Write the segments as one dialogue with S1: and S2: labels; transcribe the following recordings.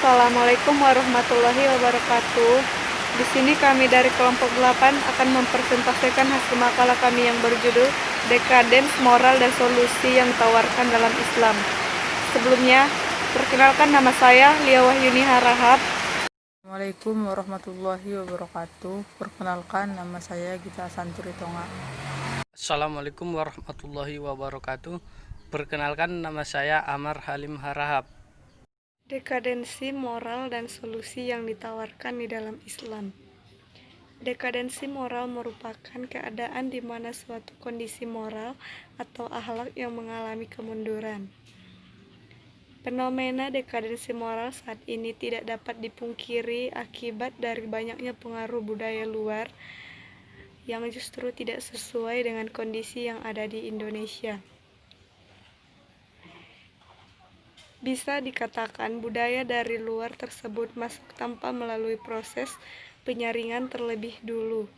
S1: Assalamualaikum warahmatullahi wabarakatuh. Di sini kami dari kelompok 8 akan mempresentasikan hasil makalah kami yang berjudul Dekadens, Moral dan Solusi yang Ditawarkan dalam Islam. Sebelumnya, perkenalkan nama saya Lia Wahyuni Harahap.
S2: Assalamualaikum warahmatullahi wabarakatuh. Perkenalkan, nama saya Gita Santuri Tonga.
S3: Assalamualaikum warahmatullahi wabarakatuh. Perkenalkan, nama saya Amar Halim Harahap.
S1: Dekadensi, moral, dan solusi yang ditawarkan di dalam Islam. Dekadensi moral merupakan keadaan di mana suatu kondisi moral atau akhlak yang mengalami kemunduran. Fenomena dekadensi moral saat ini tidak dapat dipungkiri akibat dari banyaknya pengaruh budaya luar yang justru tidak sesuai dengan kondisi yang ada di Indonesia. Bisa dikatakan budaya dari luar tersebut masuk tanpa melalui proses penyaringan terlebih dulu,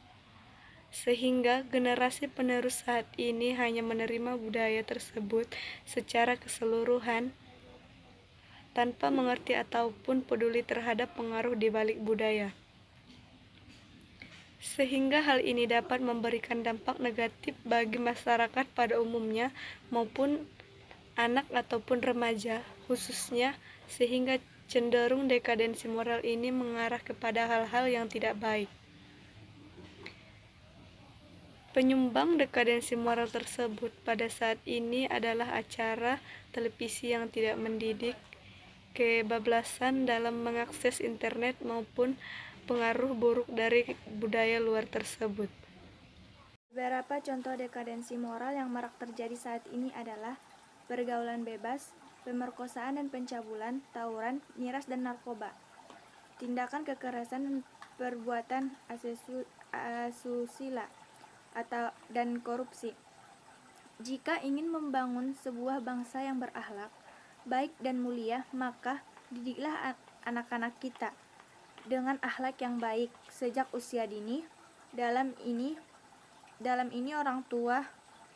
S1: sehingga generasi penerus saat ini hanya menerima budaya tersebut secara keseluruhan tanpa mengerti ataupun peduli terhadap pengaruh di balik budaya. Sehingga hal ini dapat memberikan dampak negatif bagi masyarakat pada umumnya maupun anak ataupun remaja khususnya, sehingga cenderung dekadensi moral ini mengarah kepada hal-hal yang tidak baik. Penyumbang dekadensi moral tersebut pada saat ini adalah acara televisi yang tidak mendidik, kebablasan dalam mengakses internet maupun pengaruh buruk dari budaya luar tersebut.
S4: Beberapa contoh dekadensi moral yang marak terjadi saat ini adalah pergaulan bebas, pemerkosaan dan pencabulan, tawuran, miras dan narkoba, tindakan kekerasan dan perbuatan asusila dan korupsi. Jika ingin membangun sebuah bangsa yang berakhlak baik dan mulia, maka didiklah anak-anak kita dengan akhlak yang baik sejak usia dini. Dalam ini orang tua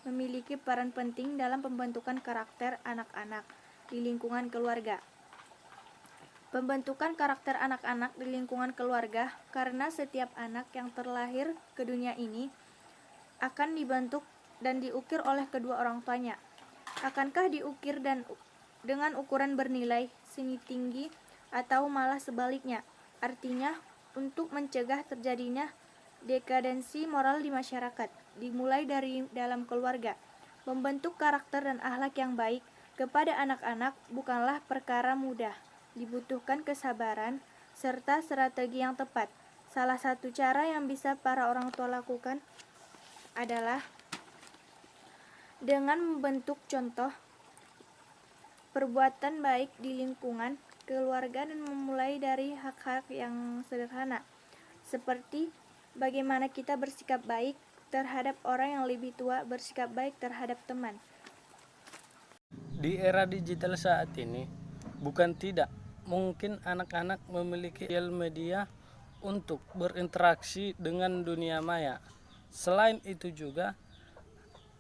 S4: memiliki peran penting dalam pembentukan karakter anak-anak di lingkungan keluarga. Pembentukan karakter anak-anak di lingkungan keluarga karena setiap anak yang terlahir ke dunia ini akan dibentuk dan diukir oleh kedua orang tuanya. Akankah diukir dengan ukuran bernilai seni tinggi atau malah sebaliknya? Artinya, untuk mencegah terjadinya dekadensi moral di masyarakat, dimulai dari dalam keluarga. Membentuk karakter dan akhlak yang baik kepada anak-anak bukanlah perkara mudah. Dibutuhkan kesabaran serta strategi yang tepat. Salah satu cara yang bisa para orang tua lakukan adalah dengan membentuk contoh perbuatan baik di lingkungan keluarga dan memulai dari hak-hak yang sederhana, seperti bagaimana kita bersikap baik terhadap orang yang lebih tua, bersikap baik terhadap teman.
S3: Di era digital saat ini, bukan tidak mungkin anak-anak memiliki sosial media untuk berinteraksi dengan dunia maya. Selain itu juga,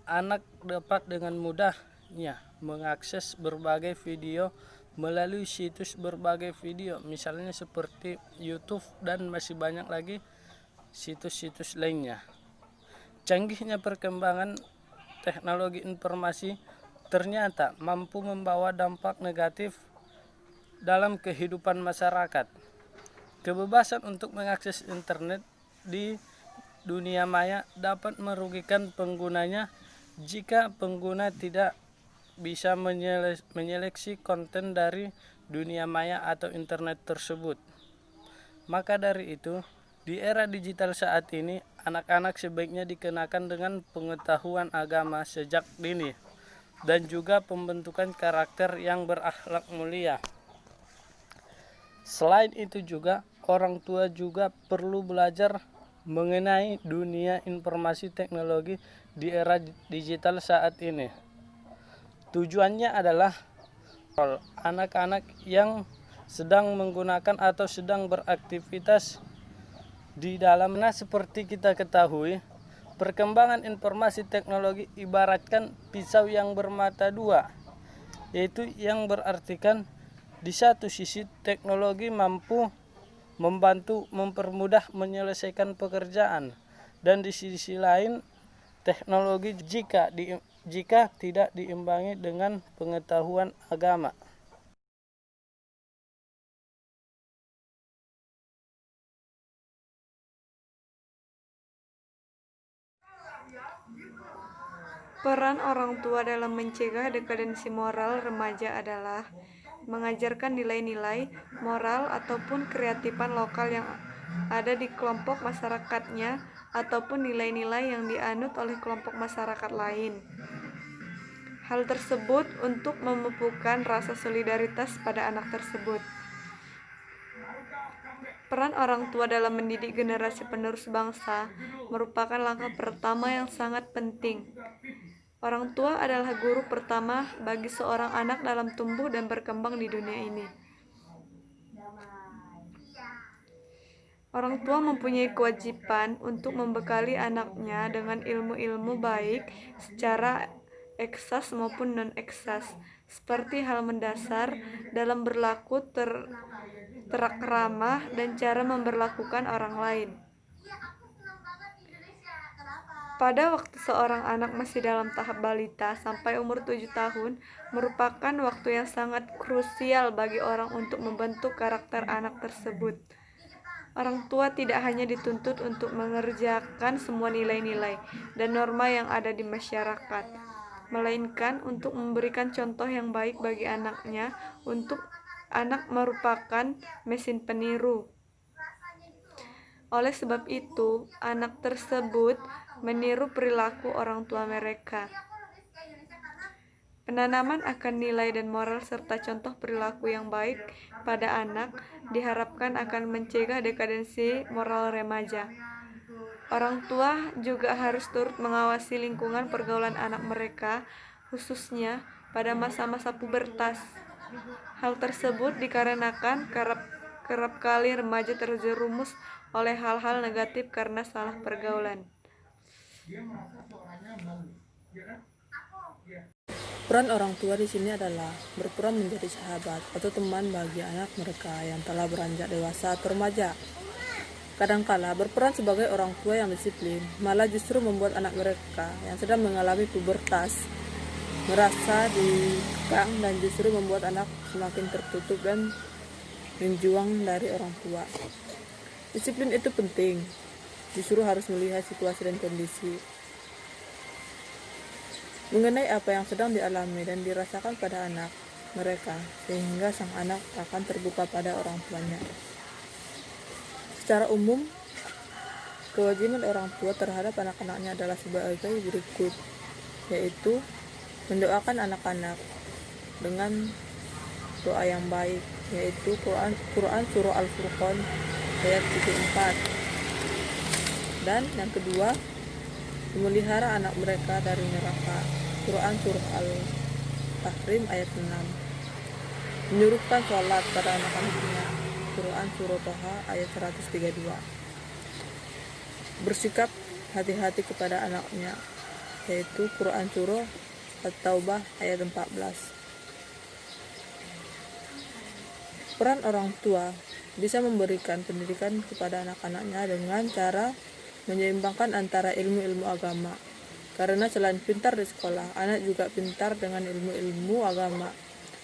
S3: anak dapat dengan mudahnya mengakses berbagai video melalui situs berbagai video, misalnya seperti YouTube dan masih banyak lagi situs-situs lainnya. Canggihnya perkembangan teknologi informasi ternyata mampu membawa dampak negatif dalam kehidupan masyarakat. Kebebasan untuk mengakses internet di dunia maya dapat merugikan penggunanya jika pengguna tidak bisa menyeleksi konten dari dunia maya atau internet tersebut. Maka dari itu, di era digital saat ini, anak-anak sebaiknya dikenakan dengan pengetahuan agama sejak dini dan juga pembentukan karakter yang berakhlak mulia. Selain itu juga, orang tua juga perlu belajar mengenai dunia informasi teknologi di era digital saat ini. Tujuannya adalah anak-anak yang sedang menggunakan atau sedang beraktivitas di dalamnya. Seperti kita ketahui, perkembangan informasi teknologi ibaratkan pisau yang bermata dua, yaitu yang berartikan Di satu sisi, teknologi mampu membantu mempermudah menyelesaikan pekerjaan, dan di sisi lain, teknologi jika tidak diimbangi dengan pengetahuan agama.
S1: Peran orang tua dalam mencegah dekadensi moral remaja adalah mengajarkan nilai-nilai moral ataupun kreatifan lokal yang ada di kelompok masyarakatnya ataupun nilai-nilai yang dianut oleh kelompok masyarakat lain. Hal tersebut untuk memupukkan rasa solidaritas pada anak tersebut. Peran orang tua dalam mendidik generasi penerus bangsa merupakan langkah pertama yang sangat penting. Orang tua adalah guru pertama bagi seorang anak dalam tumbuh dan berkembang di dunia ini. Orang tua mempunyai kewajiban untuk membekali anaknya dengan ilmu-ilmu baik secara eksas maupun non-eksas, seperti hal mendasar dalam berlaku ramah dan cara memperlakukan orang lain. Pada waktu seorang anak masih dalam tahap balita sampai umur 7 tahun merupakan waktu yang sangat krusial bagi orang untuk membentuk karakter anak tersebut. Orang tua tidak hanya dituntut untuk mengerjakan semua nilai-nilai dan norma yang ada di masyarakat, melainkan untuk memberikan contoh yang baik bagi anaknya. Untuk anak merupakan mesin peniru. Oleh sebab itu, anak tersebut meniru perilaku orang tua mereka. Penanaman akan nilai dan moral serta contoh perilaku yang baik pada anak diharapkan akan mencegah dekadensi moral remaja. Orang tua juga harus turut mengawasi lingkungan pergaulan anak mereka, khususnya pada masa-masa pubertas. Hal tersebut dikarenakan kerap kali remaja terjerumus oleh hal-hal negatif karena salah pergaulan.
S2: Peran orang tua di sini adalah berperan menjadi sahabat atau teman bagi anak mereka yang telah beranjak dewasa atau remaja. Kadangkala berperan sebagai orang tua yang disiplin malah justru membuat anak mereka yang sedang mengalami pubertas merasa dikekang dan justru membuat anak semakin tertutup dan menjuang dari orang tua. Disiplin itu penting, justru harus melihat situasi dan kondisi mengenai apa yang sedang dialami dan dirasakan pada anak mereka, sehingga sang anak akan terbuka pada orang tuanya. Secara umum, kewajiban orang tua terhadap anak-anaknya adalah sebagai berikut, yaitu mendoakan anak-anak dengan doa yang baik, yaitu Quran Surah Al-Furqan ayat 74. Dan yang kedua, memelihara anak mereka dari neraka, Quran Surah Al-Tahrim ayat 6. Menyuruhkan sholat pada anak-anaknya, Quran Surah Toha ayat 132. Bersikap hati-hati kepada anaknya, yaitu Quran Surah At-Taubah ayat 14. Peran orang tua bisa memberikan pendidikan kepada anak-anaknya dengan cara menyeimbangkan antara ilmu-ilmu agama. Karena selain pintar di sekolah, anak juga pintar dengan ilmu-ilmu agama.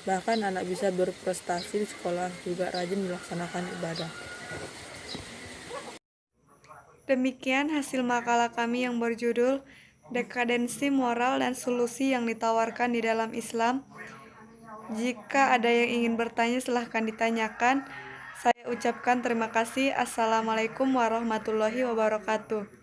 S2: Bahkan anak bisa berprestasi di sekolah, juga rajin melaksanakan ibadah.
S1: Demikian hasil makalah kami yang berjudul Dekadensi Moral dan Solusi yang ditawarkan di dalam Islam. Jika ada yang ingin bertanya silahkan ditanyakan. Saya ucapkan terima kasih. Assalamualaikum warahmatullahi wabarakatuh.